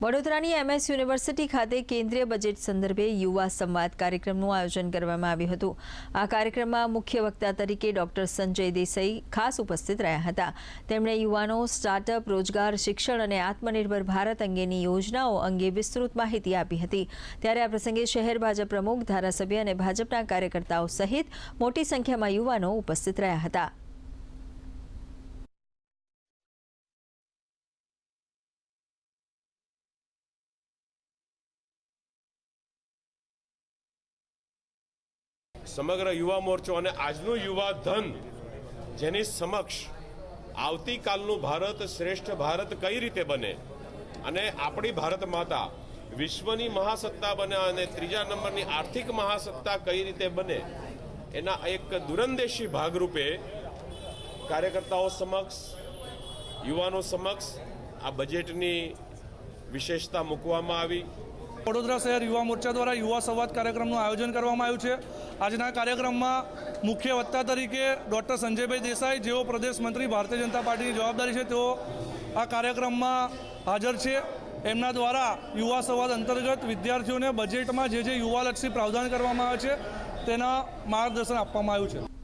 વડોદરાની MS university ખાતે કેન્દ્રીય બજેટ સંદર્ભે યુવા સંવાદ કાર્યક્રમનું આયોજન કરવામાં આવ્યું હતું। આ કાર્યક્રમમાં મુખ્ય વક્તા તરીકે ડોક્ટર સંજય દેસાઈ ખાસ ઉપસ્થિત રહ્યા હતા। તેમણે યુવાનો, સ્ટાર્ટઅપ, રોજગાર, શિક્ષણ અને આત્મનિર્ભર ભારત અંગેની યોજનાઓ અંગે વિસ્તૃત માહિતી આપી હતી। ત્યારે આ પ્રસંગે શહેર ભાજપ પ્રમુખ, ધારાસભ્ય અને ભાજપના કાર્યકર્તાઓ સહિત મોટી સંખ્યામાં યુવાનો ઉપસ્થિત રહ્યા હતા। સમગ્ર યુવા મોરચો અને આજનું યુવા ધન જેની સમક્ષ આવતીકાલનું ભારત શ્રેષ્ઠ ભારત કઈ રીતે બને અને આપણી ભારત માતા વિશ્વની महासत्ता બને અને ત્રીજા નંબરની આર્થિક महासत्ता કઈ રીતે બને એના એક દૂરંદેશી ભાગરૂપે કાર્યકર્તાઓ સમક્ષ, યુવાનો સમક્ષ આ બજેટની વિશેષતા મૂકવામાં આવી। વડોદરા શહેર યુવા મોરચા દ્વારા યુવા સંવાદ કાર્યક્રમનું આયોજન કરવામાં આવ્યું છે। આજના કાર્યક્રમમાં મુખ્ય વક્તા તરીકે ડૉક્ટર સંજયભાઈ દેસાઈ, જેઓ પ્રદેશ મંત્રી ભારતીય જનતા પાર્ટીની જવાબદારી છે, તેઓ આ કાર્યક્રમમાં હાજર છે। એમના દ્વારા યુવા સંવાદ અંતર્ગત વિદ્યાર્થીઓને બજેટમાં જે યુવાલક્ષી પ્રાવધાન કરવામાં આવે છે તેના માર્ગદર્શન આપવામાં આવ્યું છે।